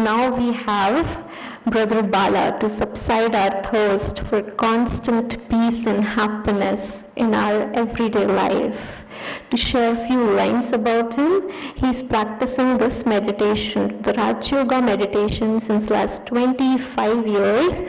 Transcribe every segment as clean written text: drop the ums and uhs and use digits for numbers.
Now we have Brother Bala to subside our thirst for constant peace and happiness in our everyday life. To share a few lines about him, he's practicing this meditation, the Raj Yoga meditation, since last 25 years,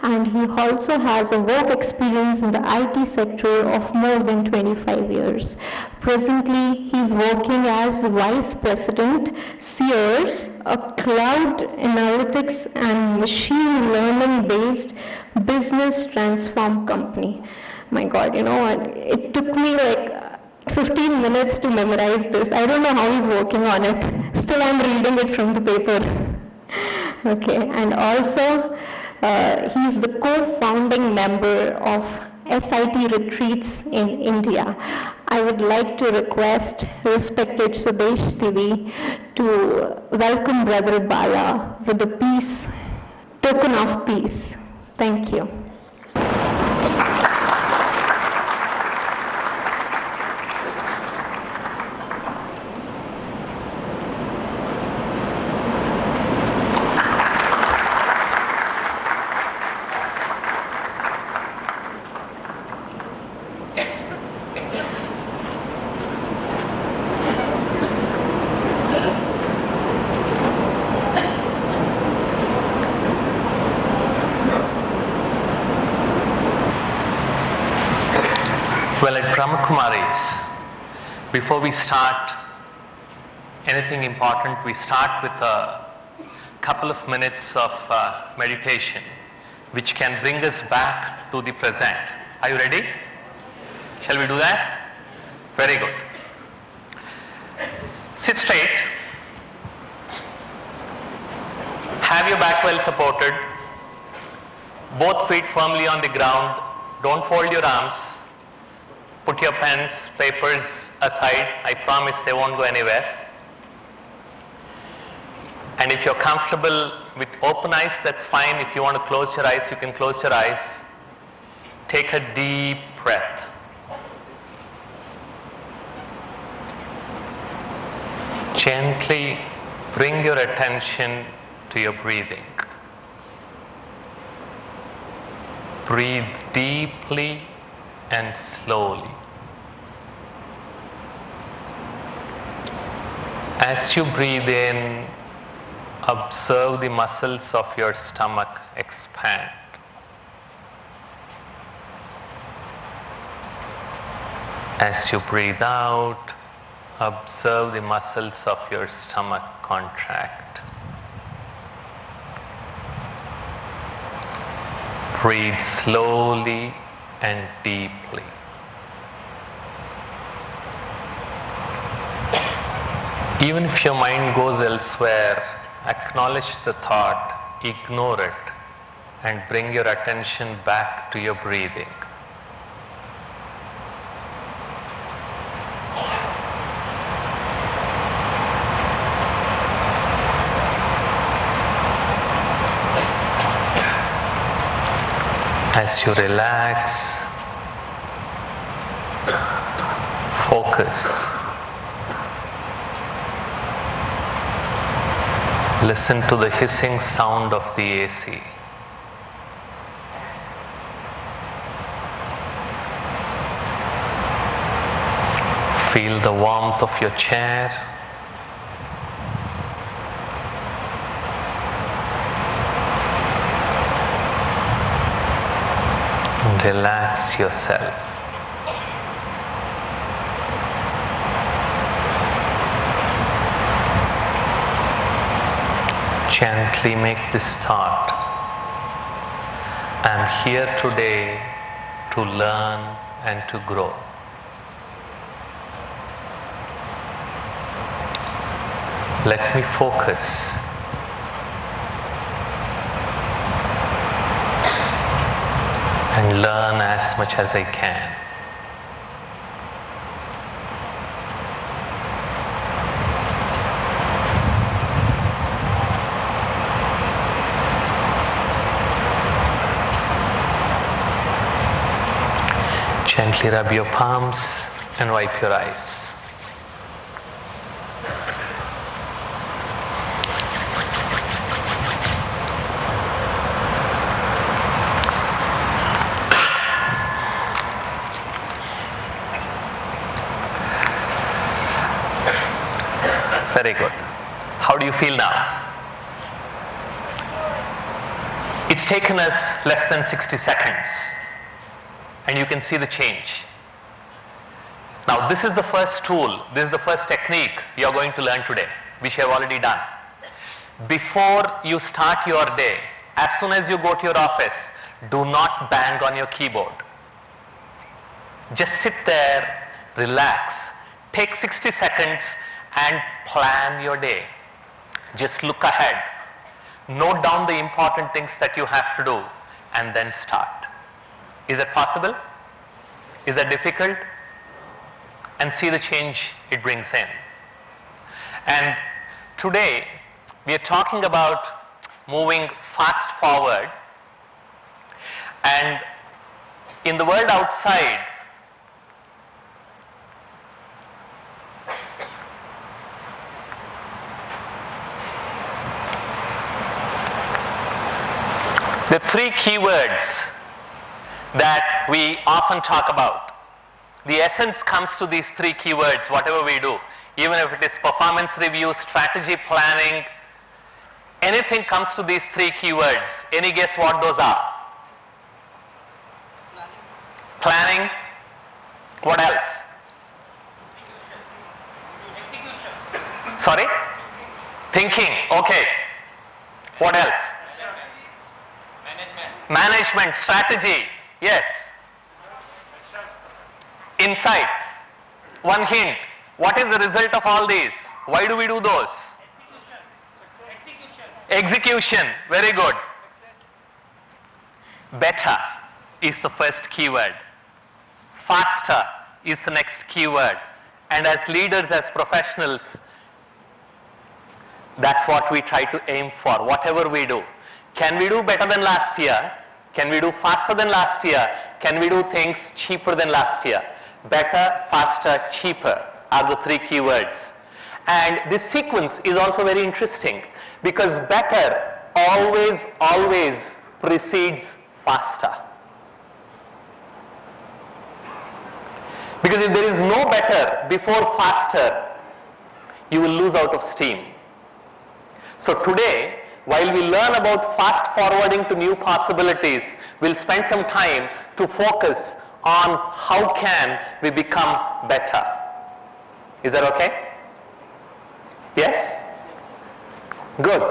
and he also has a work experience in the IT sector of more than 25 years. Presently, he's working as Vice President, Sears, a cloud analytics and machine learning based business transform company. My God, it took me like 15 minutes to memorize this. I don't know how he's working on it. Still, I'm reading it from the paper. Okay, and also he's the co-founding member of SIT retreats in India. I would like to request respected Sudesh Didi to welcome Brother Bala with a peace, token of peace. Thank you. Well, at Brahma Kumaris, before we start anything important, we start with a couple of minutes of meditation, which can bring us back to the present. Are you ready? Shall we do that? Very good. Sit straight. Have your back well supported. Both feet firmly on the ground. Don't fold your arms. Put your pens, papers aside. I promise they won't go anywhere. And if you're comfortable with open eyes, that's fine. If you want to close your eyes, you can close your eyes. Take a deep breath. Gently bring your attention to your breathing. Breathe deeply and slowly. As you breathe in, observe the muscles of your stomach expand. As you breathe out, observe the muscles of your stomach contract. Breathe slowly and deeply. Even if your mind goes elsewhere, acknowledge the thought, ignore it, and bring your attention back to your breathing. As you relax, focus. Listen to the hissing sound of the AC. Feel the warmth of your chair. And relax yourself. Gently make this thought: I am here today to learn and to grow. Let me focus. And learn as much as I can. Gently rub your palms and wipe your eyes. Very good. How do you feel now? It's taken us less than 60 seconds and you can see the change. Now this is the first tool, this is the first technique you are going to learn today, which you have already done. Before you start your day, as soon as you go to your office, do not bang on your keyboard. Just sit there, relax, take 60 seconds and plan your day. Just look ahead, note down the important things that you have to do and then start. Is that possible? Is that difficult? And see the change it brings in. And today we are talking about moving fast forward, and in the world outside, the three keywords that we often talk about. The essence comes to these three keywords, whatever we do. Even if it is performance review, strategy planning, anything comes to these three keywords. Any guess what those are? Planning. What else? Execution. Sorry? Thinking. Okay. What else? Management, strategy, yes. Insight. One hint. What is the result of all these? Why do we do those? Execution. Very good. Better is the first keyword. Faster is the next keyword. And as leaders, as professionals, that's what we try to aim for, whatever we do. Can we do better than last year? Can we do faster than last year? Can we do things cheaper than last year? Better, faster, cheaper are the three keywords. And this sequence is also very interesting because better always precedes faster. Because if there is no better before faster, you will lose out of steam. So today, while we learn about fast forwarding to new possibilities, we'll spend some time to focus on how can we become better. Is that okay? Yes? Good.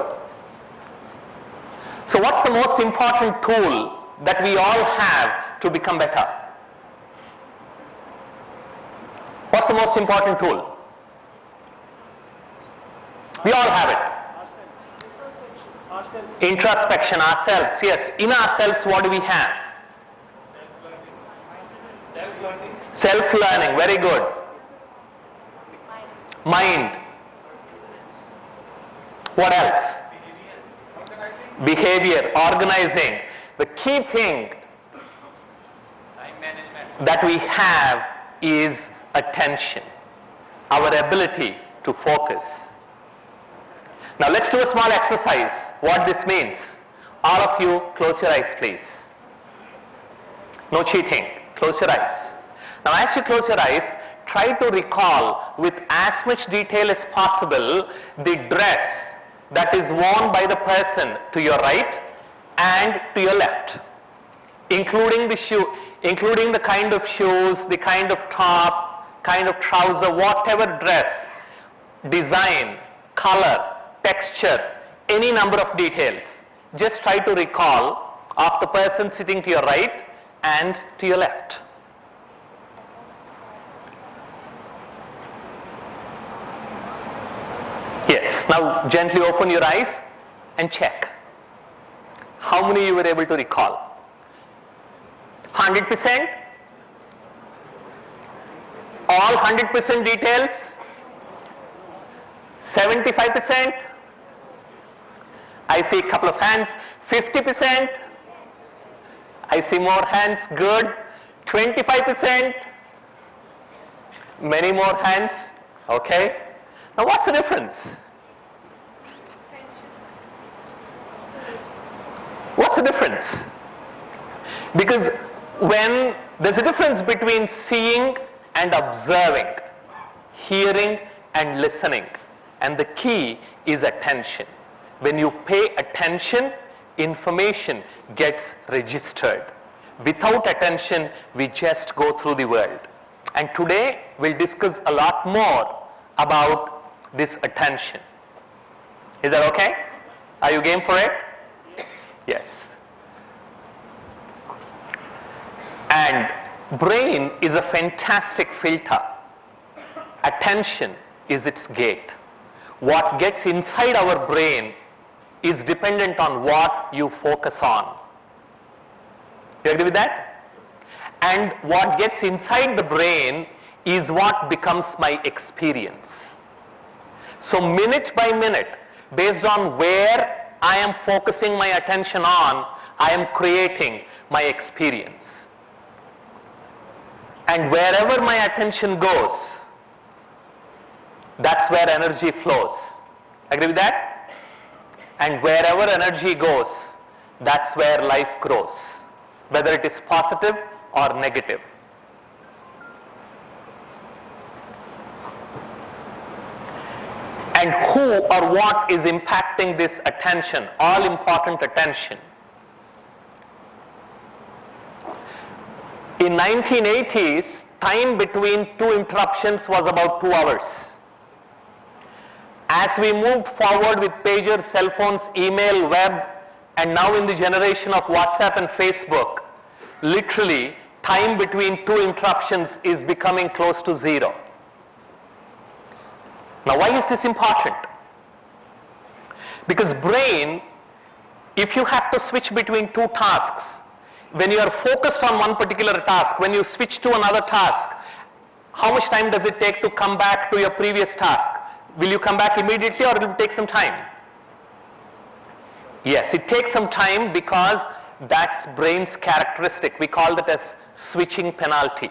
So what's the most important tool that we all have to become better? What's the most important tool? We all have it. Introspection, ourselves, yes. In ourselves, what do we have? Self-learning, very good. Mind. What else? Behavior, organizing. The key thing that we have is attention, our ability to focus. Now let's do a small exercise. What this means. All of you, close your eyes, please. No cheating. Close your eyes. Now as you close your eyes, try to recall with as much detail as possible the dress that is worn by the person to your right and to your left, including the shoe, including the kind of shoes, the kind of top, kind of trouser, whatever dress, design, color, texture, any number of details. Just try to recall of the person sitting to your right and to your left. Yes, now gently open your eyes and check. How many you were able to recall? 100%? All 100% details? 75%? I see a couple of hands. 50%? I see more hands. Good. 25%? Many more hands. Okay. Now what's the difference? What's the difference? Because when there's a difference between seeing and observing, hearing and listening, and the key is attention. When you pay attention, information gets registered. Without attention, we just go through the world. And today, we'll discuss a lot more about this attention. Is that okay? Are you game for it? Yes. And brain is a fantastic filter. Attention is its gate. What gets inside our brain is dependent on what you focus on. You agree with that? And what gets inside the brain is what becomes my experience. So minute by minute, based on where I am focusing my attention on, I am creating my experience. And wherever my attention goes, that's where energy flows. Agree with that? And wherever energy goes, that's where life grows, whether it is positive or negative. And who or what is impacting this attention, all important attention? In 1980s, time between two interruptions was about 2 hours. As we moved forward with pagers, cell phones, email, web, and now in the generation of WhatsApp and Facebook, literally time between two interruptions is becoming close to 0. Now why is this important? Because brain, if you have to switch between two tasks, when you are focused on one particular task, when you switch to another task, how much time does it take to come back to your previous task? Will you come back immediately or will it take some time? Yes, it takes some time because that's brain's characteristic. We call that as switching penalty.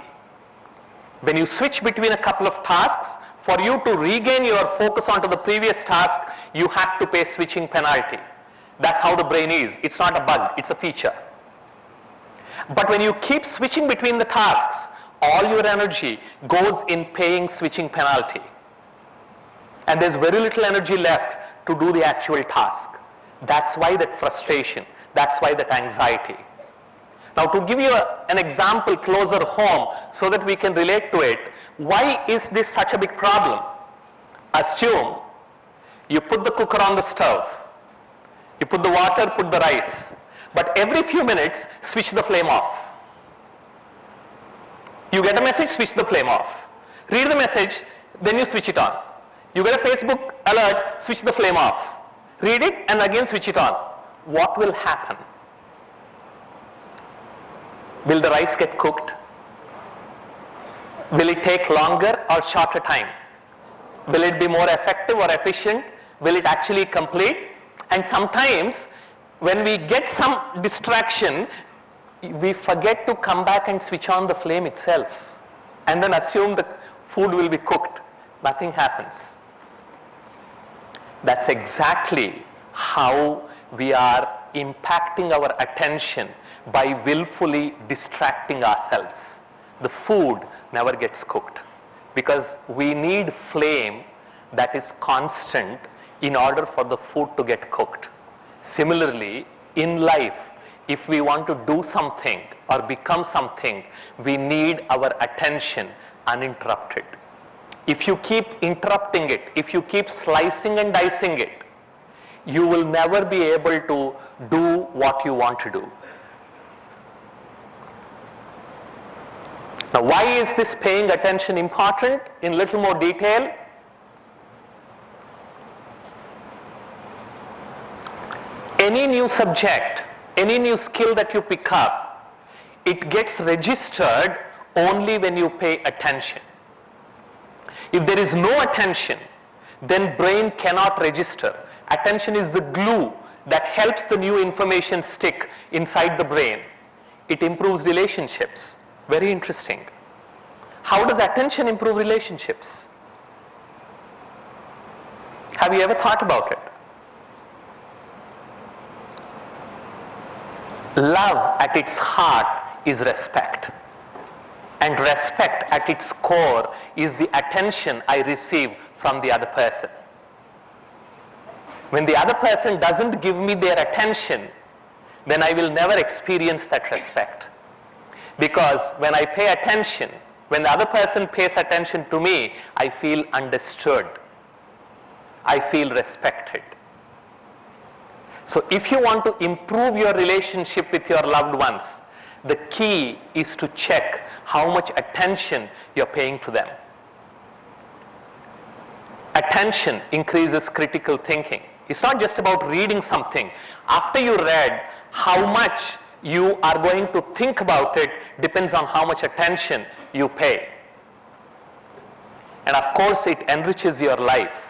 When you switch between a couple of tasks, for you to regain your focus onto the previous task, you have to pay switching penalty. That's how the brain is. It's not a bug, it's a feature. But when you keep switching between the tasks, all your energy goes in paying switching penalty. And there's very little energy left to do the actual task. That's why that frustration, that's why that anxiety. Now to give you an example closer home so that we can relate to it, why is this such a big problem? Assume you put the cooker on the stove, you put the water, put the rice, but every few minutes switch the flame off. You get a message, switch the flame off. Read the message, then you switch it on. You get a Facebook alert, switch the flame off. Read it and again switch it on. What will happen? Will the rice get cooked? Will it take longer or shorter time? Will it be more effective or efficient? Will it actually complete? And sometimes when we get some distraction, we forget to come back and switch on the flame itself and then assume the food will be cooked. Nothing happens. That's exactly how we are impacting our attention by willfully distracting ourselves. The food never gets cooked because we need flame that is constant in order for the food to get cooked. Similarly, in life, if we want to do something or become something, we need our attention uninterrupted. If you keep interrupting it, if you keep slicing and dicing it, you will never be able to do what you want to do. Now, why is this paying attention important? In little more detail. Any new subject, any new skill that you pick up, it gets registered only when you pay attention. If there is no attention, then brain cannot register. Attention is the glue that helps the new information stick inside the brain. It improves relationships. Very interesting. How does attention improve relationships? Have you ever thought about it? Love at its heart is respect. And respect at its core is the attention I receive from the other person. When the other person doesn't give me their attention, then I will never experience that respect. Because when I pay attention, when the other person pays attention to me, I feel understood. I feel respected. So if you want to improve your relationship with your loved ones, the key is to check how much attention you're paying to them. Attention increases critical thinking. It's not just about reading something. After you read, how much you are going to think about it depends on how much attention you pay. And of course, it enriches your life.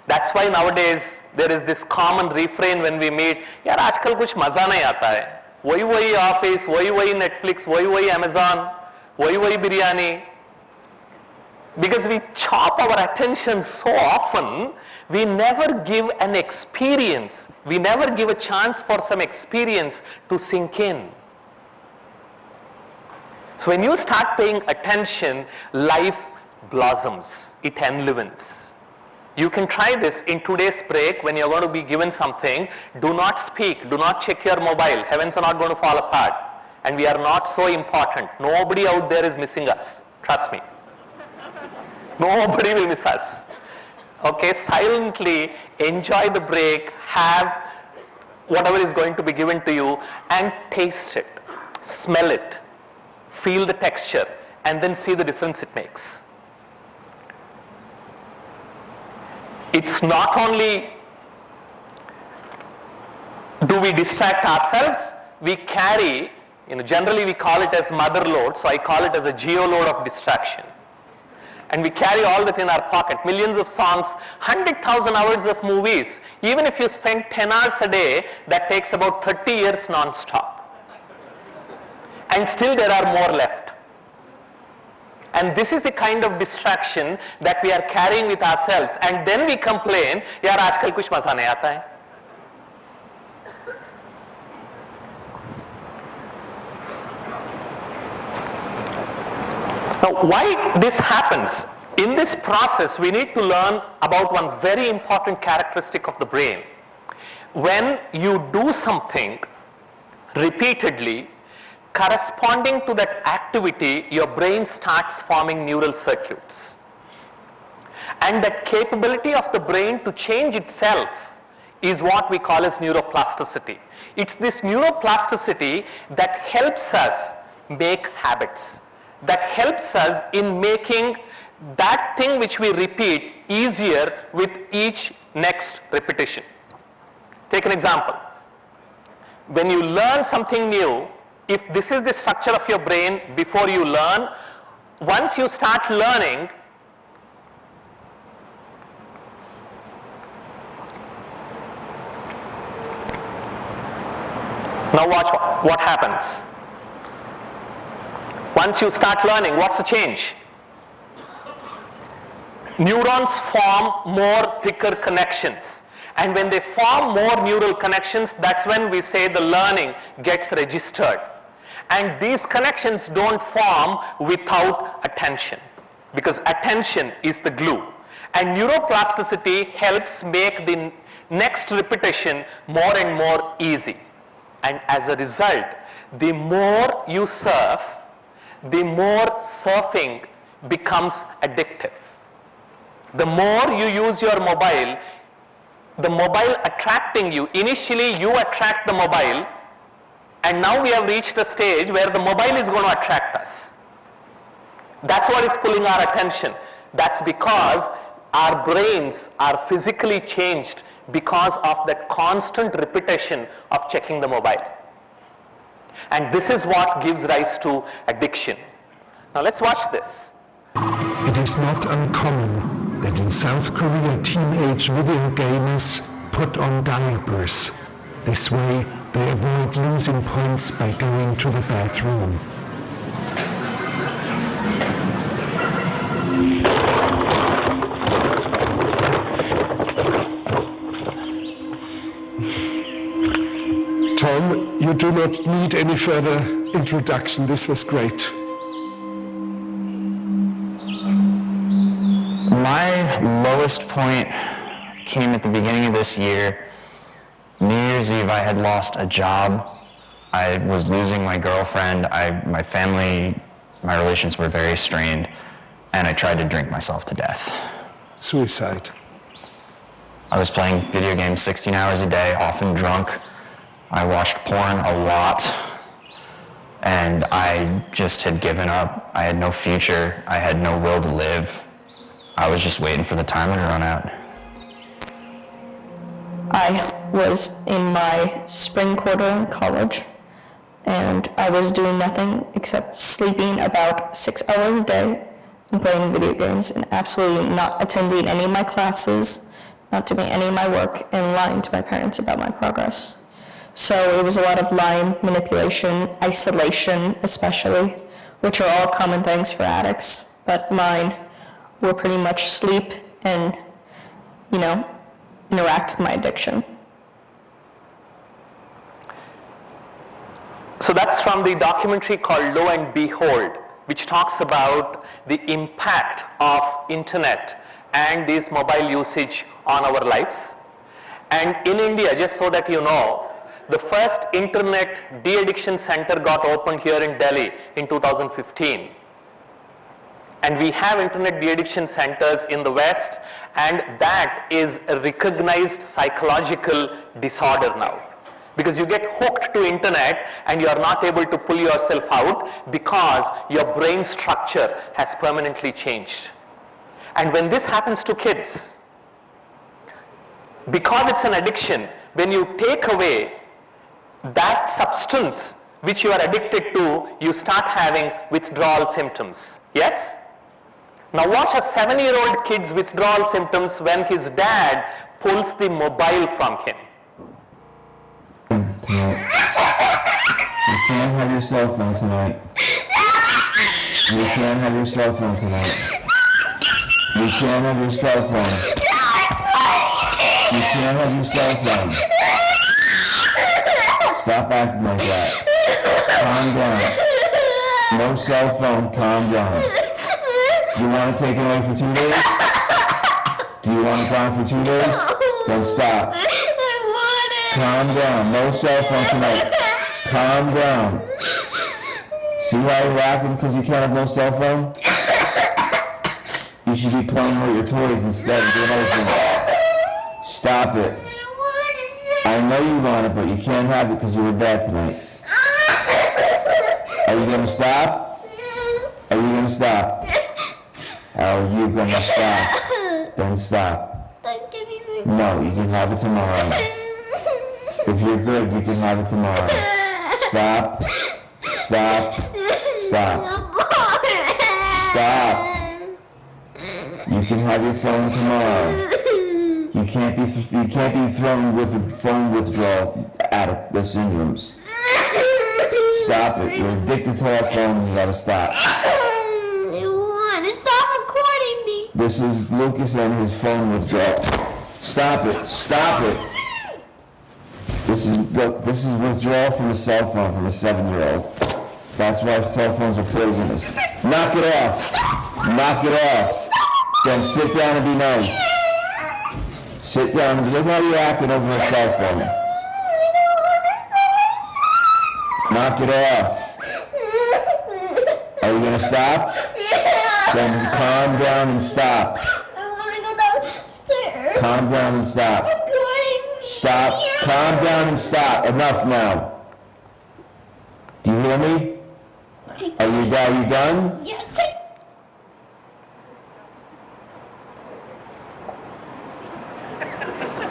That's why nowadays there is this common refrain when we meet, यार आजकल कुछ मजा नहीं आता है, वही office, वही Netflix, वही Amazon, वही biryani. Because we chop our attention so often, we never give an experience, we never give a chance for some experience to sink in. So when you start paying attention, life blossoms, it enlivens. You can try this in today's break. When you're going to be given something, do not speak, do not check your mobile. Heavens are not going to fall apart. And we are not so important. Nobody out there is missing us. Trust me. Nobody will miss us. Okay, silently enjoy the break, have whatever is going to be given to you, and taste it, smell it, feel the texture, and then see the difference it makes. It's not only do we distract ourselves, we carry, generally we call it as mother load, so I call it as a geo load of distraction. And we carry all that in our pocket, millions of songs, 100,000 hours of movies. Even if you spend 10 hours a day, that takes about 30 years non-stop. And still there are more left. And this is the kind of distraction that we are carrying with ourselves. And then we complain, yaar aajkal kuch maza nahi aata hai. Now, why this happens? In this process, we need to learn about one very important characteristic of the brain. When you do something repeatedly, corresponding to that activity, your brain starts forming neural circuits. And that capability of the brain to change itself is what we call as neuroplasticity. It's this neuroplasticity that helps us make habits, that helps us in making that thing which we repeat easier with each next repetition. Take an example. When you learn something new, if this is the structure of your brain before you learn, once you start learning, now watch what happens. Once you start learning, what's the change? Neurons form more thicker connections. And when they form more neural connections, that's when we say the learning gets registered. And these connections don't form without attention, because attention is the glue. And neuroplasticity helps make the next repetition more and more easy. And as a result, the more you surf, the more surfing becomes addictive. The more you use your mobile, the mobile attracting you. Initially, you attract the mobile, and now we have reached a stage where the mobile is going to attract us. That's what is pulling our attention. That's because our brains are physically changed because of that constant repetition of checking the mobile. And this is what gives rise to addiction. Now let's watch this. It is not uncommon that in South Korea teenage video gamers put on diapers. This way they avoid losing points by going to the bathroom. Tom, you do not need any further introduction. This was great. My lowest point came at the beginning of this year. New Year's Eve, I had lost a job. I was losing my girlfriend. My family, my relations were very strained, and I tried to drink myself to death. Suicide. I was playing video games 16 hours a day, often drunk. I watched porn a lot, and I just had given up. I had no future. I had no will to live. I was just waiting for the timer to run out. I was in my spring quarter in college, and I was doing nothing except sleeping about 6 hours a day and playing video games and absolutely not attending any of my classes, not doing any of my work, and lying to my parents about my progress. So it was a lot of lying, manipulation, isolation especially, which are all common things for addicts, but mine were pretty much sleep and, interact with my addiction. So that's from the documentary called Lo and Behold, which talks about the impact of internet and this mobile usage on our lives. And in India, just so that you know, the first internet de-addiction center got opened here in Delhi in 2015. And we have internet de-addiction centers in the West, and that is a recognized psychological disorder now. Because you get hooked to internet and you are not able to pull yourself out because your brain structure has permanently changed. And when this happens to kids, because it's an addiction, when you take away that substance which you are addicted to, you start having withdrawal symptoms. Yes? Now watch a 7-year-old kid's withdrawal symptoms when his dad pulls the mobile from him. Tonight. You can't have your cell phone tonight. You can't have your cell phone tonight. You can't have your cell phone. You can't have your cell phone. Stop acting like that. Calm down. No cell phone, calm down. Do you want to take it away for 2 days? Do you want it gone for 2 days? Then stop. Calm down. No cell phone tonight. Calm down. See how you're acting because you can't have no cell phone? You should be playing with your toys instead of doing everything. Stop it. I know you want it, but you can't have it because you were bad tonight. Are you going to stop? Are you going to stop? Are you going to stop? Then stop. No, you can have it tomorrow. If you're good, you can have it tomorrow. Stop. Stop. Stop. Stop. You can have your phone tomorrow. You can't be thrown with a phone withdrawal addict with syndromes. Stop it. You're addicted to that phone. You gotta stop. You want to stop recording me? This is Lucas and his phone withdrawal. Stop it. Stop it. This is withdrawal from a cell phone from a 7-year-old. That's why cell phones are poisonous. Knock it off. Knock it off. Then sit down and be nice. Sit down and look how you're acting over a cell phone. Knock it off. Are you going to stop? Then calm down and stop. I want to go downstairs. Calm down and stop. Stop. Calm down and stop. Enough now. Do you hear me? Are you done?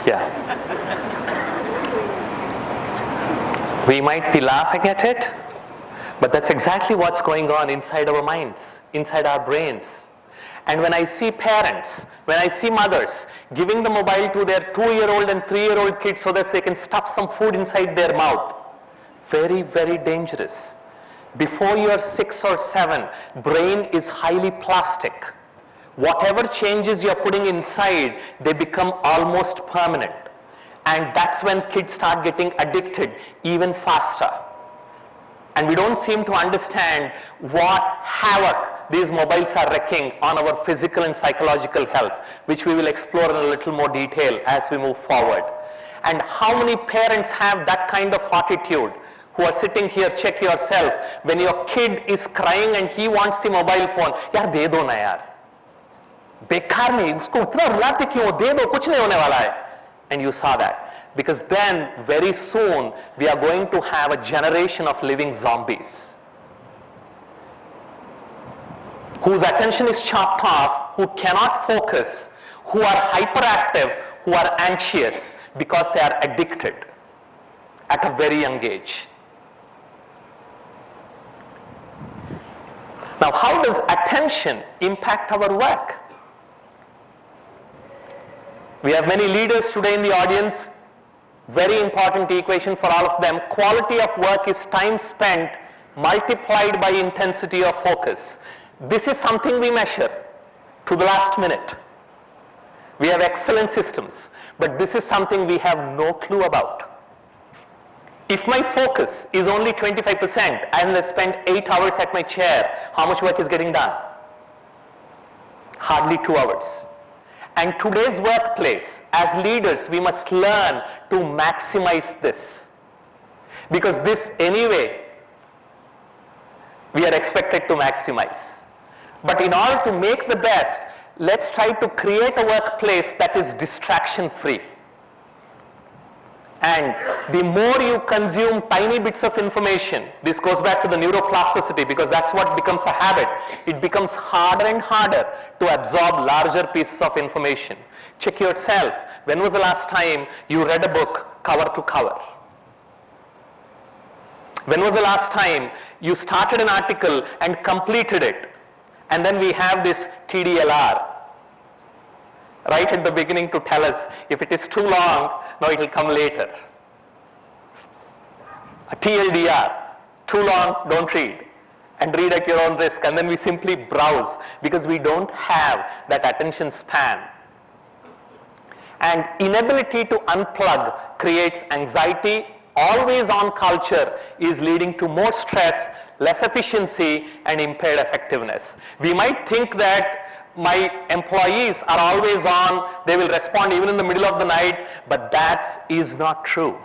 Yeah. We might be laughing at it, but that's exactly what's going on inside our minds, inside our brains. And when I see parents, when I see mothers giving the mobile to their 2-year-old and 3-year-old kids so that they can stuff some food inside their mouth, very, very dangerous. Before you're 6 or 7, brain is highly plastic. Whatever changes you're putting inside, they become almost permanent. And that's when kids start getting addicted even faster. And we don't seem to understand what havoc these mobiles are wrecking on our physical and psychological health, which we will explore in a little more detail as we move forward. And how many parents have that kind of attitude who are sitting here? Check yourself. When your kid is crying and he wants the mobile phone, यार दे दो ना यार, बेकार नहीं, उसको उतना रुलाते क्यों, दे दो, कुछ नहीं होने वाला है. And you saw that. Because then very soon we are going to have a generation of living zombies whose attention is chopped off, who cannot focus, who are hyperactive, who are anxious because they are addicted at a very young age. Now, how does attention impact our work? We have many leaders today in the audience. Very important equation for all of them. Quality of work is time spent multiplied by intensity of focus. This is something we measure to the last minute. We have excellent systems, but this is something we have no clue about. If my focus is only 25% and I spend 8 hours at my chair, how much work is getting done? Hardly 2 hours. And today's workplace, as leaders, we must learn to maximize this. Because this anyway, we are expected to maximize. But in order to make the best, let's try to create a workplace that is distraction-free. And the more you consume tiny bits of information, this goes back to the neuroplasticity, because that's what becomes a habit. It becomes harder and harder to absorb larger pieces of information. Check yourself. When was the last time you read a book cover to cover? When was the last time you started an article and completed it? And then we have this TDLR right at the beginning to tell us if it is too long, no, it will come later. A TLDR, too long, don't read, and read at your own risk. And then we simply browse because we don't have that attention span. And inability to unplug creates anxiety. Always on culture is leading to more stress, less efficiency, and impaired effectiveness. We might think that my employees are always on, they will respond even in the middle of the night, but that is not true.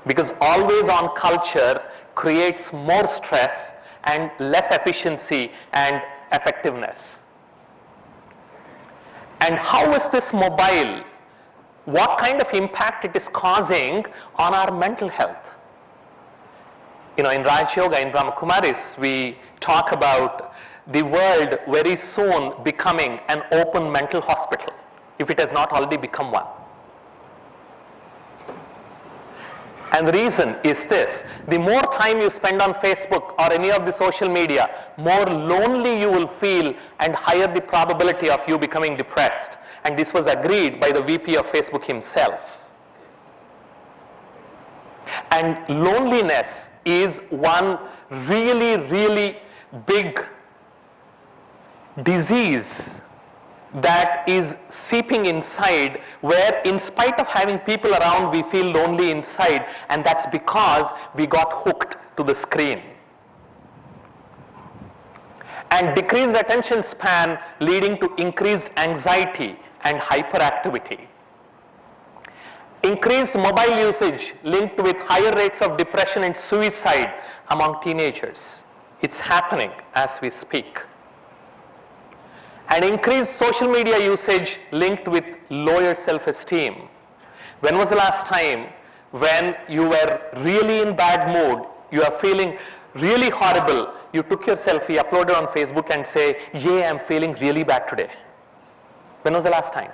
Because always on culture creates more stress and less efficiency and effectiveness. And how is this mobile? What kind of impact it is causing on our mental health? You know, in Raj Yoga, in Brahma Kumaris, we talk about the world very soon becoming an open mental hospital, if it has not already become one. And the reason is this: the more time you spend on Facebook or any of the social media, more lonely you will feel and higher the probability of you becoming depressed. And this was agreed by the VP of Facebook himself. And loneliness is one really, really big disease that is seeping inside, where in spite of having people around, we feel lonely inside, and that's because we got hooked to the screen. And decreased attention span leading to increased anxiety and hyperactivity. Increased mobile usage linked with higher rates of depression and suicide among teenagers. It's happening as we speak. And increased social media usage linked with lower self-esteem. When was the last time when you were really in bad mood, you are feeling really horrible, you took your selfie, uploaded on Facebook and say, yeah, I'm feeling really bad today? When was the last time?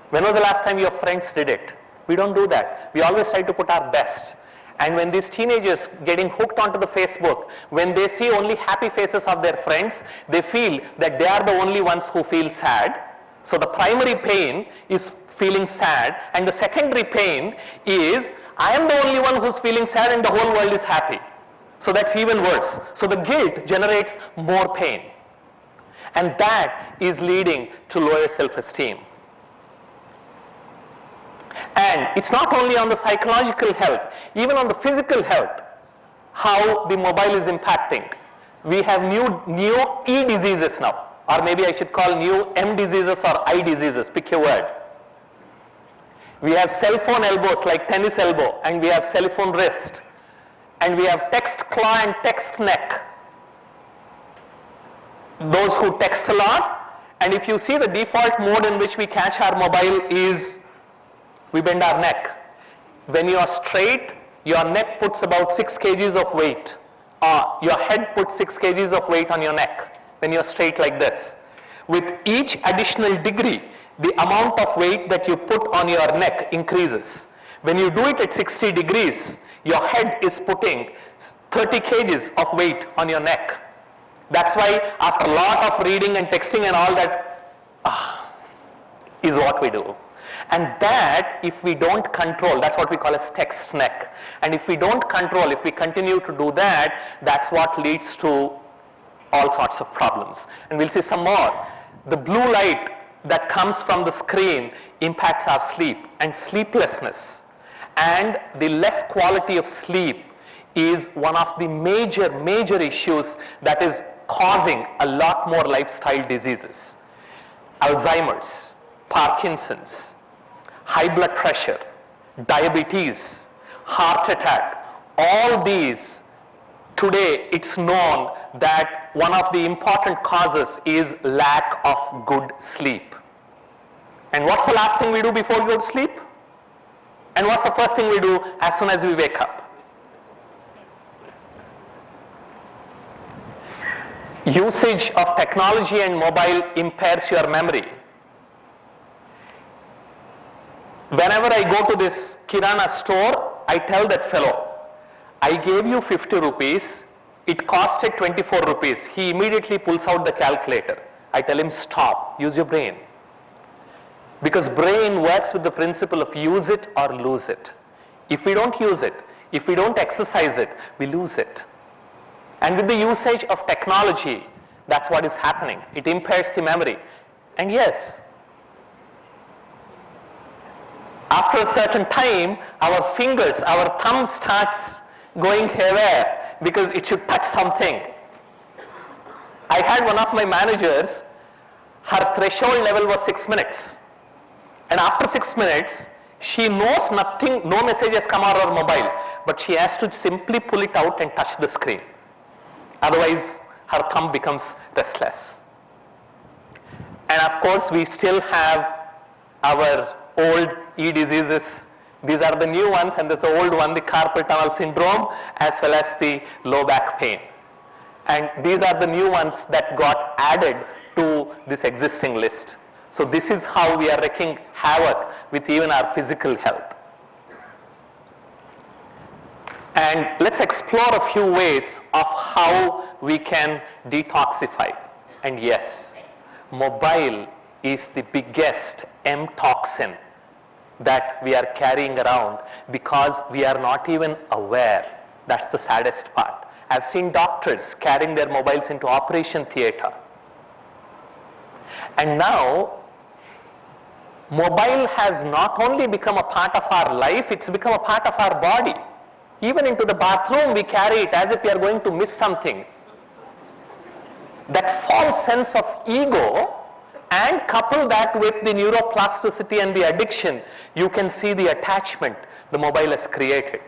When was the last time your friends did it? We don't do that. We always try to put our best. And when these teenagers getting hooked onto the Facebook, when they see only happy faces of their friends, they feel that they are the only ones who feel sad. So the primary pain is feeling sad, and the secondary pain is, I am the only one who's feeling sad and the whole world is happy. So that's even worse. So the guilt generates more pain. And that is leading to lower self-esteem. And it's not only on the psychological health, even on the physical health, how the mobile is impacting. we have new E diseases now, or maybe I should call new M diseases or I diseases, pick your word. We have cell phone elbows like tennis elbow, and we have cell phone wrist, and we have text claw and text neck. Those who text a lot, and if you see the default mode in which we catch our mobile is we bend our neck. When you are straight, your neck puts about 6 kgs of weight. Your head puts 6 kgs of weight on your neck when you're straight like this. With each additional degree, the amount of weight that you put on your neck increases. When you do it at 60 degrees, your head is putting 30 kgs of weight on your neck. That's why after a lot of reading and texting and all that, is what we do. And that, if we don't control, that's what we call as text neck. And if we don't control, if we continue to do that, that's what leads to all sorts of problems. And we'll see some more. The blue light that comes from the screen impacts our sleep and sleeplessness. And the less quality of sleep is one of the major issues that is causing a lot more lifestyle diseases. Alzheimer's, Parkinson's, high blood pressure, diabetes, heart attack, all these, today it's known that one of the important causes is lack of good sleep. And what's the last thing we do before we go to sleep? And what's the first thing we do as soon as we wake up? Usage of technology and mobile impairs your memory. Whenever I go to this Kirana store, I tell that fellow, I gave you 50 rupees, it costed 24 rupees. He immediately pulls out the calculator. I tell him, stop, use your brain. Because brain works with the principle of use it or lose it. If we don't use it, if we don't exercise it, we lose it. And with the usage of technology, that's what is happening. It impairs the memory. And yes, after a certain time, our fingers, our thumb starts going haywire because it should touch something. I had one of my managers, her threshold level was 6 minutes. And after 6 minutes, she knows nothing, no message has come on her mobile, but she has to simply pull it out and touch the screen. Otherwise, her thumb becomes restless. And of course, we still have our old E diseases. These are the new ones, and there's the old one, the carpal tunnel syndrome, as well as the low back pain. And these are the new ones that got added to this existing list. So this is how we are wreaking havoc with even our physical health. And let's explore a few ways of how we can detoxify. And yes, mobile is the biggest M toxin that we are carrying around because we are not even aware. That's the saddest part. I've seen doctors carrying their mobiles into operation theater. And now, mobile has not only become a part of our life, it's become a part of our body. Even into the bathroom, we carry it as if we are going to miss something. That false sense of ego, and couple that with the neuroplasticity and the addiction, you can see the attachment the mobile has created.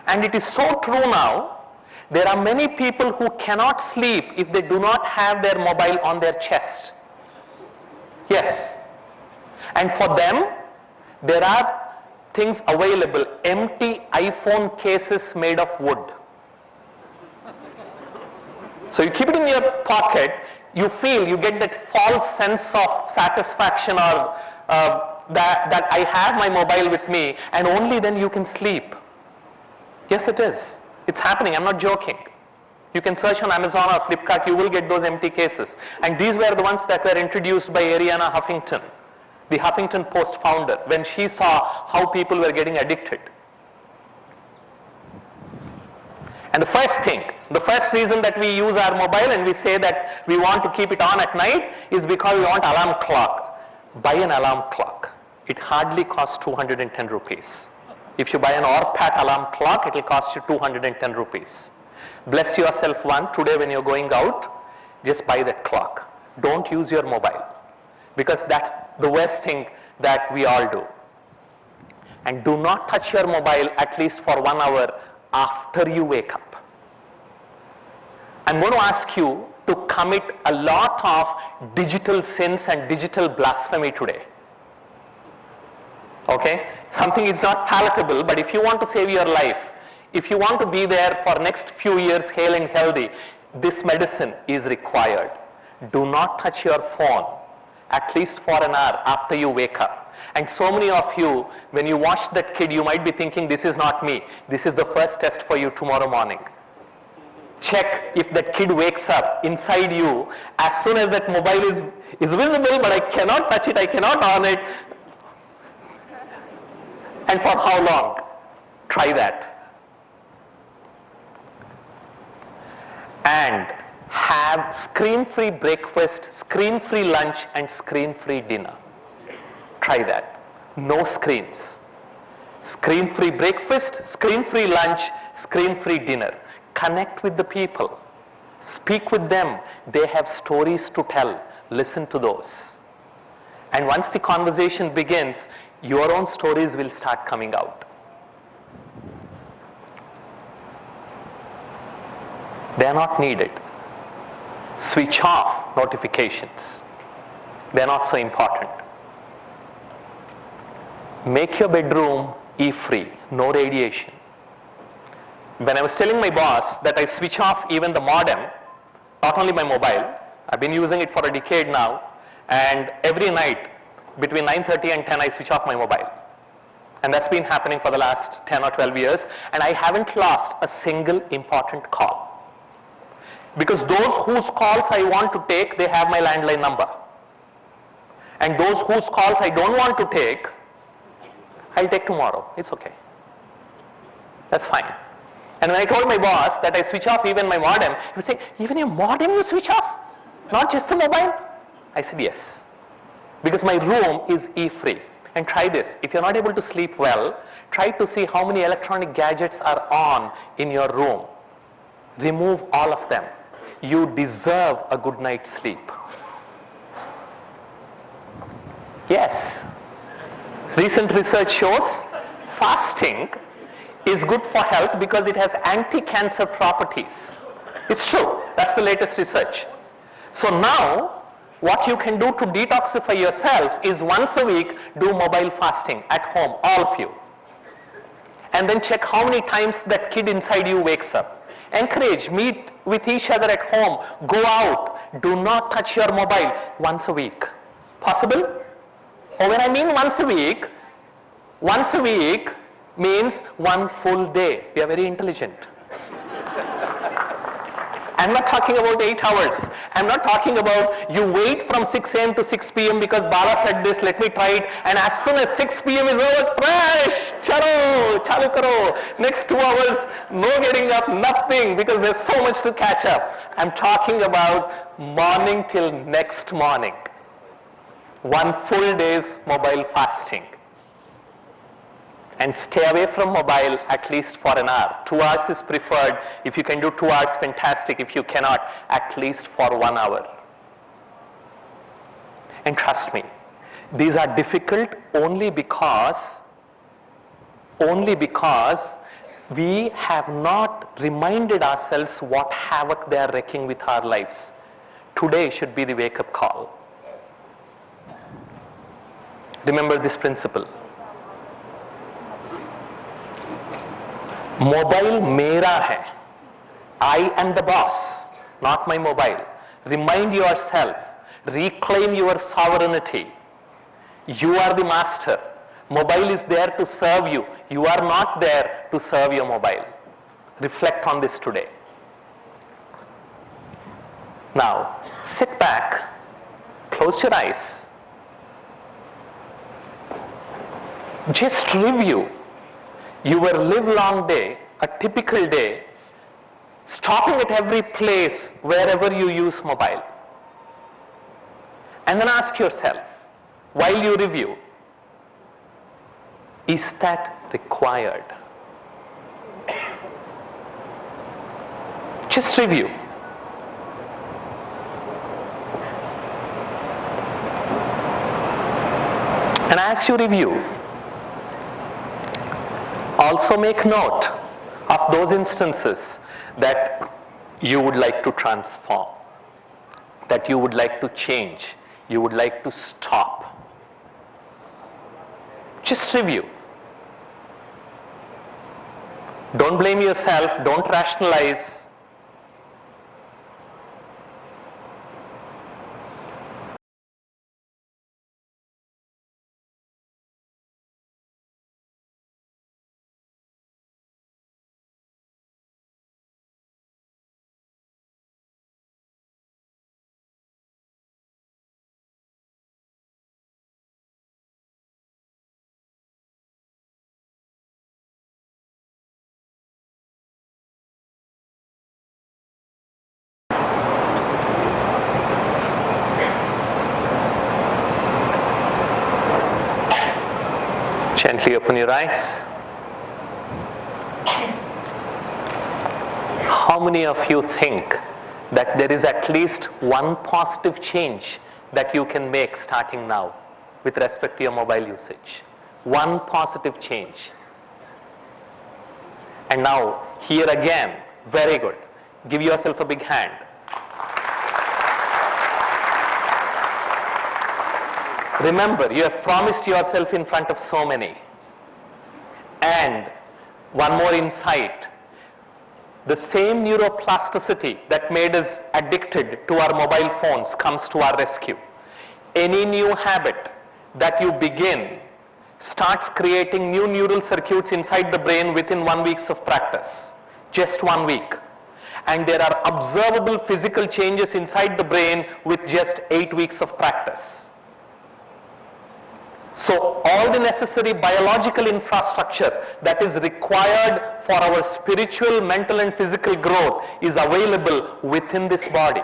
And it is so true now. There are many people who cannot sleep if they do not have their mobile on their chest. Yes. And for them, there are things available, empty iPhone cases made of wood. So you keep it in your pocket, you get that false sense of satisfaction or that I have my mobile with me, and only then you can sleep. Yes, it is. It's happening, I'm not joking. You can search on Amazon or Flipkart, you will get those empty cases. And these were the ones that were introduced by Arianna Huffington, the Huffington Post founder, when she saw how people were getting addicted. And the first reason that we use our mobile and we say that we want to keep it on at night is because we want alarm clock. Buy an alarm clock. It hardly costs 210 rupees. If you buy an Orpat alarm clock, it will cost you 210 rupees. Bless yourself one, today when you're going out, just buy that clock. Don't use your mobile, because that's the worst thing that we all do. And do not touch your mobile at least for 1 hour after you wake up. I'm going to ask you to commit a lot of digital sins and digital blasphemy today. Okay? Something is not palatable, but if you want to save your life, if you want to be there for next few years hale and healthy, this medicine is required. Do not touch your phone at least for an hour after you wake up. And so many of you, when you watch that kid, you might be thinking, this is not me. This is the first test for you tomorrow morning. Check if that kid wakes up inside you as soon as that mobile is visible, but I cannot touch it, I cannot on it. And for how long? Try that. And have screen-free breakfast, screen-free lunch, and screen-free dinner. Try that. No screens. Screen-free breakfast, screen-free lunch, screen-free dinner. Connect with the people. Speak with them. They have stories to tell. Listen to those. And once the conversation begins, your own stories will start coming out. They are not needed. Switch off notifications. They are not so important. Make your bedroom E-free, no radiation. When I was telling my boss that I switch off even the modem, not only my mobile, I've been using it for a decade now, and every night between 9:30 and 10 I switch off my mobile. And that's been happening for the last 10 or 12 years, and I haven't lost a single important call. Because those whose calls I want to take, they have my landline number. And those whose calls I don't want to take, I'll take tomorrow. It's okay. That's fine. And when I told my boss that I switch off even my modem, he was saying, even your modem you switch off? Not just the mobile? I said, yes. Because my room is E-free. And try this. If you're not able to sleep well, try to see how many electronic gadgets are on in your room. Remove all of them. You deserve a good night's sleep. Yes. Recent research shows fasting is good for health because it has anti-cancer properties. It's true. That's the latest research. So now, what you can do to detoxify yourself is once a week do mobile fasting at home, all of you. And then check how many times that kid inside you wakes up. Encourage, meet with each other at home, go out, do not touch your mobile once a week. Possible? Or when I mean once a week means one full day. We are very intelligent. I'm not talking about 8 hours. I'm not talking about you wait from 6 a.m. to 6 p.m. because Bala said this, let me try it, and as soon as 6 p.m. is over, crash, chalo, chalu karo. Next 2 hours, no getting up, nothing, because there's so much to catch up. I'm talking about morning till next morning. One full day's mobile fasting. And stay away from mobile at least for an hour. 2 hours is preferred. If you can do 2 hours, fantastic. If you cannot, at least for 1 hour. And trust me, these are difficult only because we have not reminded ourselves what havoc they are wreaking with our lives. Today should be the wake-up call. Remember this principle. Mobile mera hai. I am the boss, not my mobile. Remind yourself, reclaim your sovereignty. You are the master. Mobile is there to serve you. You are not there to serve your mobile. Reflect on this today. Now, sit back, close your eyes. Just review your livelong day, a typical day, stopping at every place wherever you use mobile. And then ask yourself, while you review, is that required? Just review. And as you review, also make note of those instances that you would like to transform, that you would like to change, you would like to stop. Just review. Don't blame yourself, don't rationalize. Gently open your eyes. How many of you think that there is at least one positive change that you can make starting now with respect to your mobile usage? One positive change. And now, here again, very good. Give yourself a big hand. Remember, you have promised yourself in front of so many. And one more insight. The same neuroplasticity that made us addicted to our mobile phones comes to our rescue. Any new habit that you begin starts creating new neural circuits inside the brain within 1 week of practice. Just 1 week. And there are observable physical changes inside the brain with just 8 weeks of practice. So all the necessary biological infrastructure that is required for our spiritual, mental and physical growth is available within this body.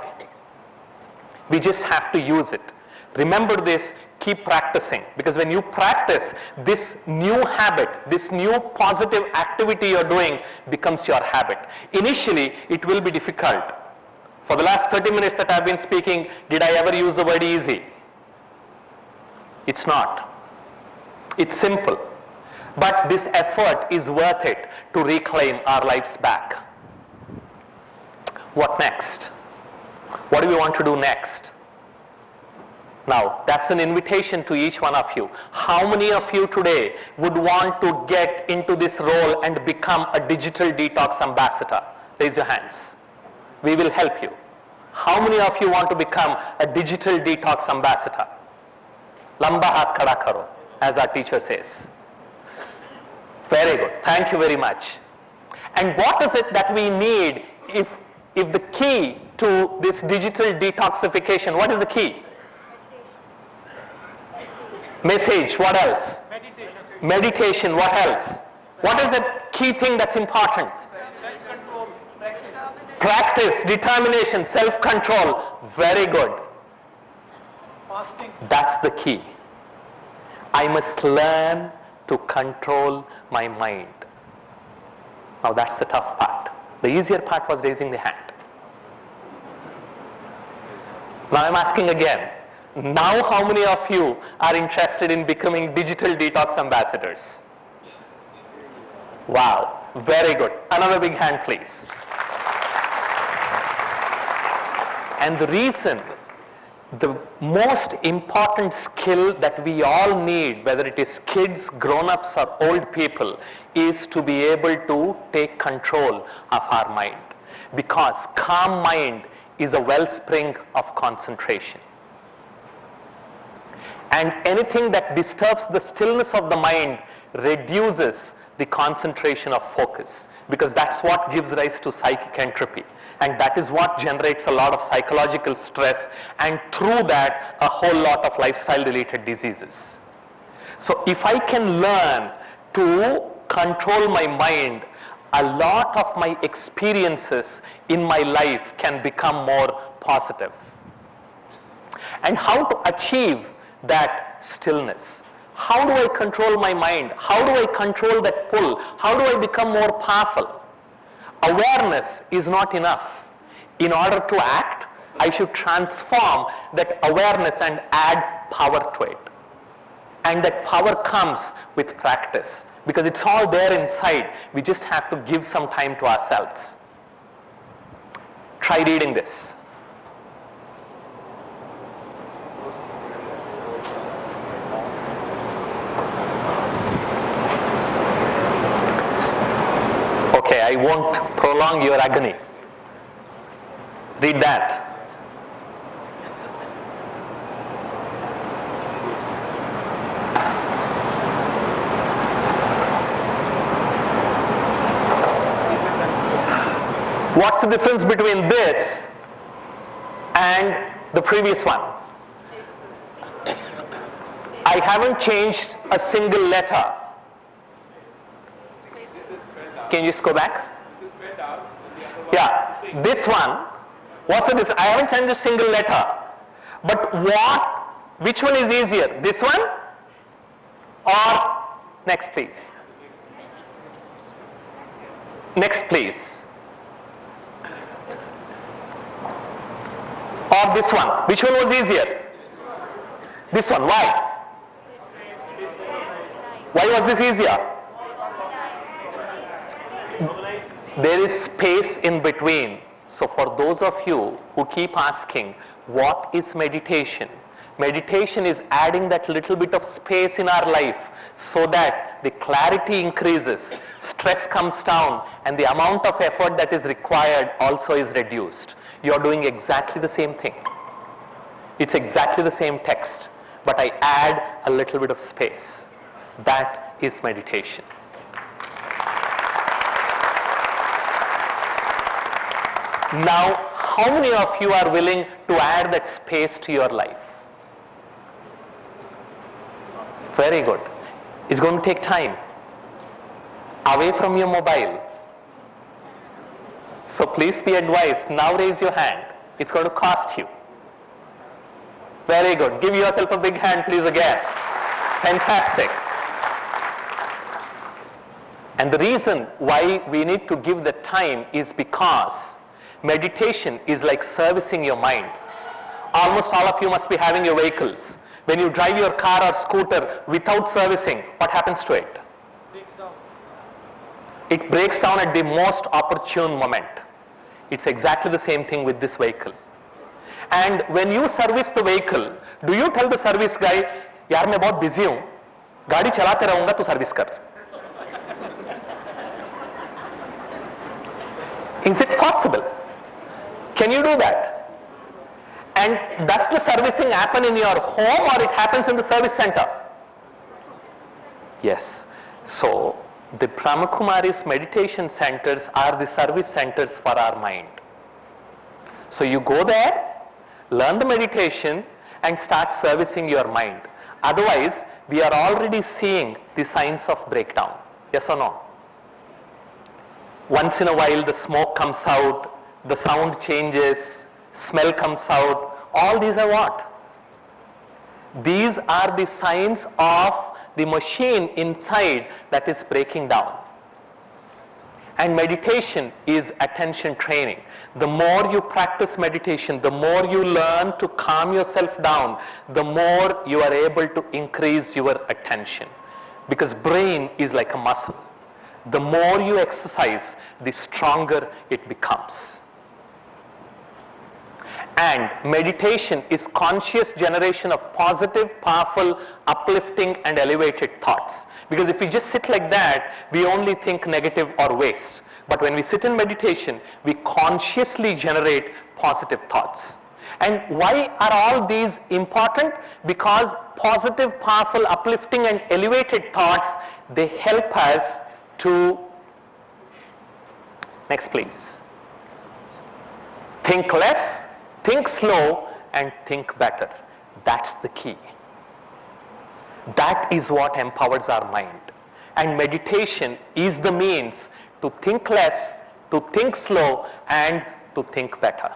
We just have to use it. Remember this, keep practicing, because when you practice, this new habit, this new positive activity you're doing becomes your habit. Initially, it will be difficult. For the last 30 minutes that I've been speaking, did I ever use the word easy? It's not. It's simple. But this effort is worth it to reclaim our lives back. What next? What do we want to do next? Now, that's an invitation to each one of you. How many of you today would want to get into this role and become a digital detox ambassador? Raise your hands. We will help you. How many of you want to become a digital detox ambassador? Lamba hath khada karo, as our teacher says. Very good. Thank you very much. And what is it that we need if the key to this digital detoxification, what is the key? Message. What else? Meditation. Meditation. What else? What is the key thing that's important? Self-control. Practice, determination, self-control. Very good. Fasting. That's the key. I must learn to control my mind. Now that's the tough part. The easier part was raising the hand. Now I'm asking again. Now how many of you are interested in becoming digital detox ambassadors? Wow, very good. Another big hand, please. And the reason, the most important skill that we all need, whether it is kids, grown-ups or old people, is to be able to take control of our mind. Because calm mind is a wellspring of concentration. And anything that disturbs the stillness of the mind reduces the concentration of focus, because that's what gives rise to psychic entropy. And that is what generates a lot of psychological stress, and through that a whole lot of lifestyle related diseases. So if I can learn to control my mind, a lot of my experiences in my life can become more positive. And how to achieve that stillness? How do I control my mind? How do I control that pull? How do I become more powerful? awareness is not enough. In order to act, I should transform that awareness and add power to it. And that power comes with practice, because it's all there inside. We just have to give some time to ourselves. Try reading this. Okay, I won't prolong your agony. Read that. What's the difference between this and the previous one? I haven't changed a single letter. Can you just go back? Yeah, this one, what's the difference? I haven't changed a single letter. But which one is easier? This one or next please? Next please. Or this one? Which one was easier? This one. Why? Why was this easier? There is space in between. So for those of you who keep asking, what is meditation? Meditation is adding that little bit of space in our life so that the clarity increases, stress comes down, and the amount of effort that is required also is reduced. You are doing exactly the same thing. It's exactly the same text, but I add a little bit of space. That is meditation. Now, how many of you are willing to add that space to your life? Very good. It's going to take time. Away from your mobile. So please be advised, now raise your hand. It's going to cost you. Very good. Give yourself a big hand, please, again. Fantastic. And the reason why we need to give the time is because meditation is like servicing your mind. Almost all of you must be having your vehicles. When you drive your car or scooter without servicing, what happens to it? It breaks down at the most opportune moment. It's exactly the same thing with this vehicle. And when you service the vehicle, do you tell the service guy, यार मैं बहुत busy हूँ, गाड़ी चलाते रहूँगा तू service कर? Is it possible? Can you do that? And does the servicing happen in your home or it happens in the service center? Yes. So the Brahma Kumaris meditation centers are the service centers for our mind. So you go there, learn the meditation and start servicing your mind. Otherwise, we are already seeing the signs of breakdown. Yes or no? Once in a while the smoke comes out, the sound changes, smell comes out. All these are what? These are the signs of the machine inside that is breaking down. And meditation is attention training. The more you practice meditation, the more you learn to calm yourself down, the more you are able to increase your attention. Because brain is like a muscle. The more you exercise, the stronger it becomes. And meditation is conscious generation of positive, powerful, uplifting and elevated thoughts. Because if we just sit like that, we only think negative or waste. But when we sit in meditation, we consciously generate positive thoughts. And why are all these important? Because positive, powerful, uplifting and elevated thoughts, they help us to, next please, think less, think slow and think better. That's the key. That is what empowers our mind. And meditation is the means to think less, to think slow and to think better.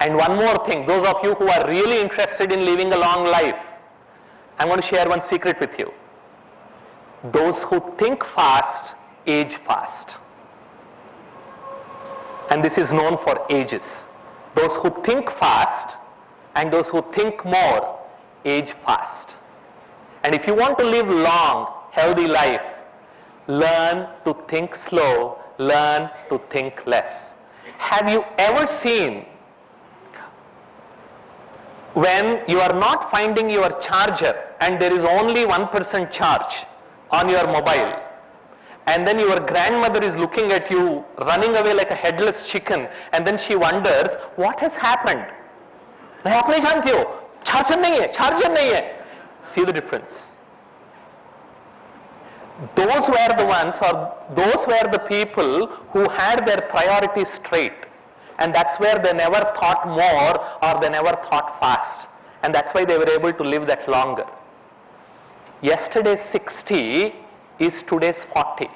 And one more thing, those of you who are really interested in living a long life, I'm going to share one secret with you. Those who think fast, age fast. And this is known for ages. Those who think fast and those who think more age fast. And if you want to live long, healthy life, learn to think slow, learn to think less. Have you ever seen when you are not finding your charger and there is only 1% charge on your mobile, and then your grandmother is looking at you running away like a headless chicken, and then she wonders what has happened? आप नहीं जानती हो, charger नहीं है. See the difference. Those were the ones, or those were the people who had their priorities straight, and that's where they never thought more or they never thought fast, and that's why they were able to live that longer. Yesterday's 60 is today's 40,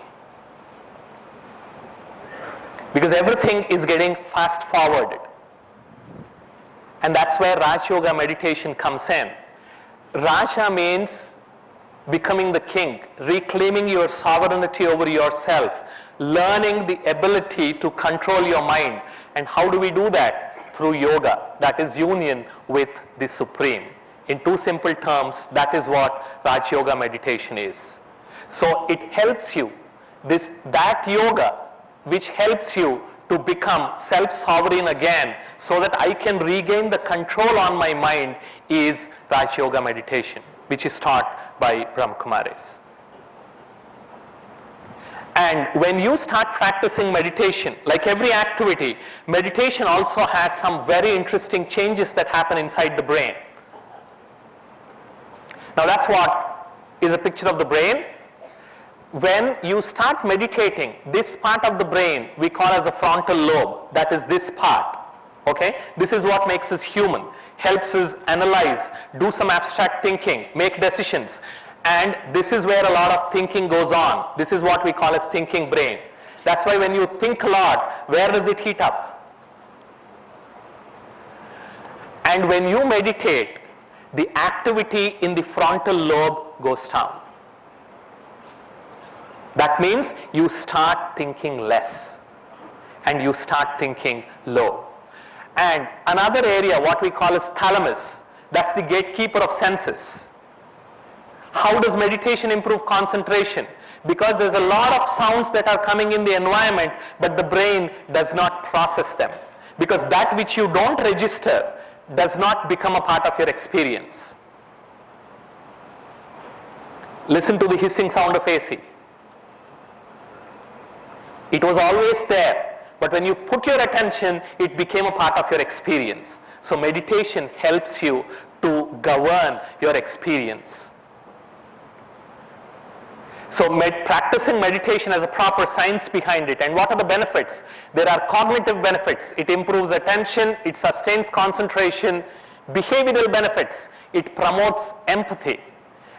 because everything is getting fast forwarded, and that's where Raj Yoga meditation comes in. Raja means becoming the king, reclaiming your sovereignty over yourself, learning the ability to control your mind. And how do we do that? Through yoga, that is union with the Supreme. In two simple terms, that is what Raj Yoga meditation is. So it helps you, that yoga which helps you to become self-sovereign again so that I can regain the control on my mind, is Raj Yoga meditation, which is taught by Brahma Kumaris. And when you start practicing meditation, like every activity, meditation also has some very interesting changes that happen inside the brain. Now that's what is a picture of the brain. When you start meditating, this part of the brain we call as a frontal lobe, that is this part. Okay? This is what makes us human, helps us analyze, do some abstract thinking, make decisions. And this is where a lot of thinking goes on. This is what we call as thinking brain. That's why when you think a lot, where does it heat up? And when you meditate, the activity in the frontal lobe goes down. That means you start thinking less and you start thinking low. And another area, what we call as thalamus, that's the gatekeeper of senses. How does meditation improve concentration? Because there's a lot of sounds that are coming in the environment, but the brain does not process them. Because that which you don't register does not become a part of your experience. Listen to the hissing sound of AC. It was always there, but when you put your attention, it became a part of your experience. So meditation helps you to govern your experience. So practicing meditation has a proper science behind it. And what are the benefits? There are cognitive benefits. It improves attention, it sustains concentration. Behavioral benefits, it promotes empathy,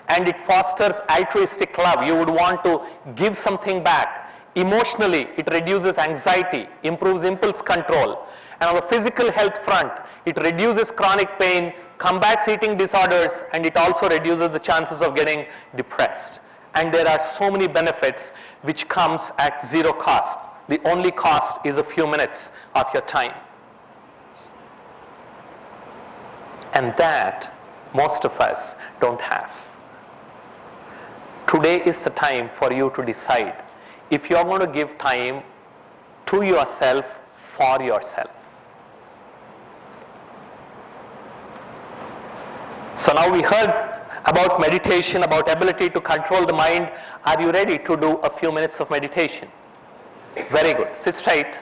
and it fosters altruistic love. You would want to give something back. Emotionally, it reduces anxiety, improves impulse control. And on the physical health front, it reduces chronic pain, combats eating disorders, and it also reduces the chances of getting depressed. And there are so many benefits which comes at zero cost. The only cost is a few minutes of your time. And that most of us don't have. Today is the time for you to decide if you're going to give time to yourself for yourself. So now we heard about meditation, about ability to control the mind. Are you ready to do a few minutes of meditation? Very good. Sit straight.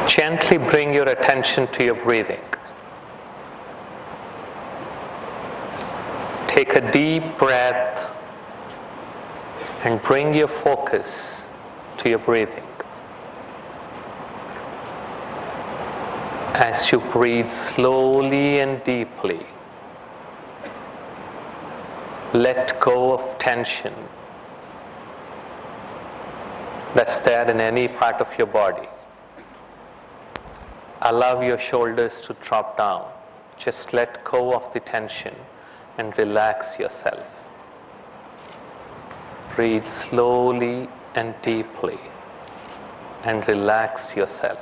Gently bring your attention to your breathing. Take a deep breath and bring your focus to your breathing. As you breathe slowly and deeply, let go of tension that's there in any part of your body. Allow your shoulders to drop down. Just let go of the tension and relax yourself. Breathe slowly and deeply and relax yourself.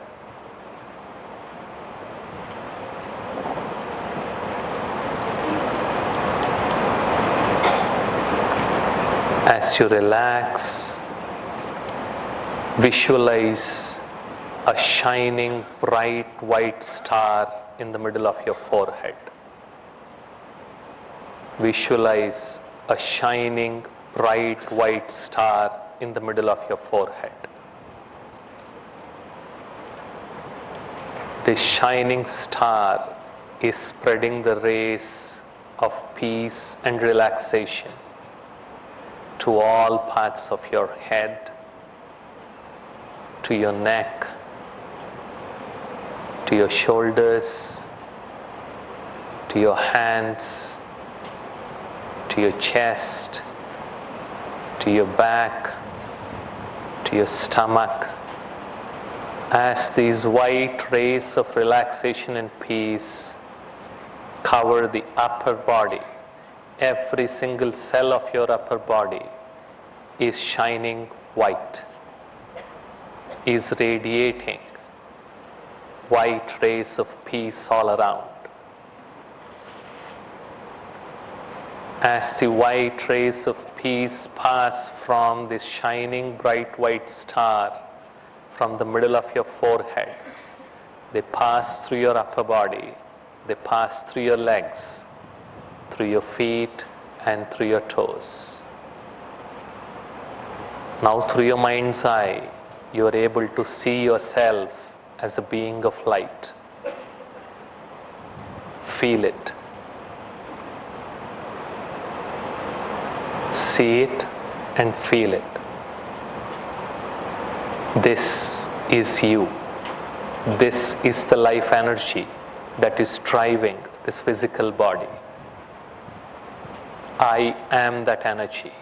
As you relax, visualize a shining bright white star in the middle of your forehead. Visualize a shining bright white star in the middle of your forehead. This shining star is spreading the rays of peace and relaxation to all parts of your head, to your neck, to your shoulders, to your hands, to your chest, to your back, to your stomach. As these white rays of relaxation and peace cover the upper body, every single cell of your upper body is shining white, is radiating white rays of peace all around. As the white rays of peace pass from this shining bright white star from the middle of your forehead, they pass through your upper body, they pass through your legs, through your feet and through your toes. Now through your mind's eye, you are able to see yourself as a being of light. Feel it. See it and feel it. This is you. This is the life energy that is driving this physical body. I am that energy.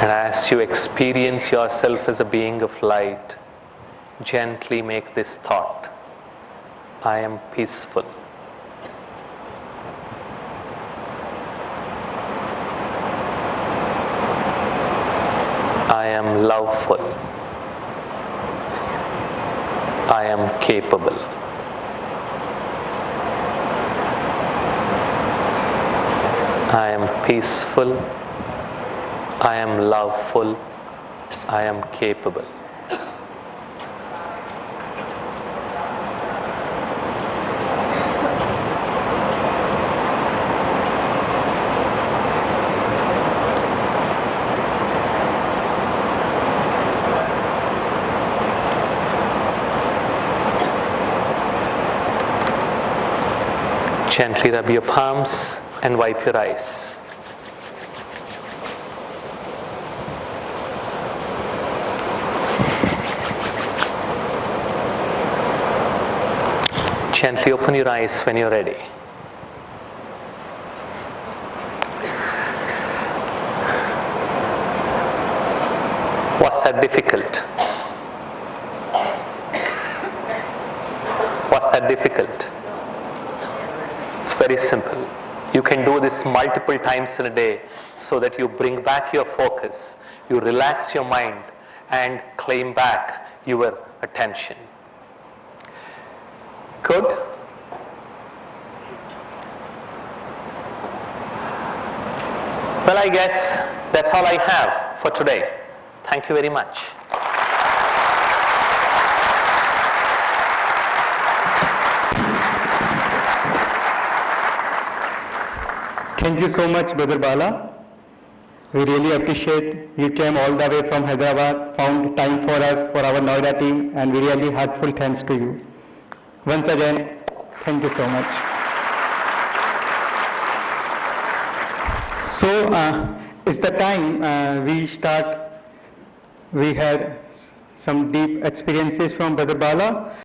And as you experience yourself as a being of light, gently make this thought: I am peaceful. I am loveful. I am capable. I am peaceful. I am loveful. I am capable. Gently rub your palms and wipe your eyes. Gently open your eyes when you're ready. Was that difficult? Was that difficult? It's very simple. You can do this multiple times in a day so that you bring back your focus, you relax your mind and claim back your attention. Good? Well, I guess that's all I have for today. Thank you very much. Thank you so much, Brother Bala. We really appreciate you came all the way from Hyderabad, found time for us, for our Noida team, and we really heartful thanks to you. Once again, thank you so much. So, it's the time we start. We had some deep experiences from Brother Bala.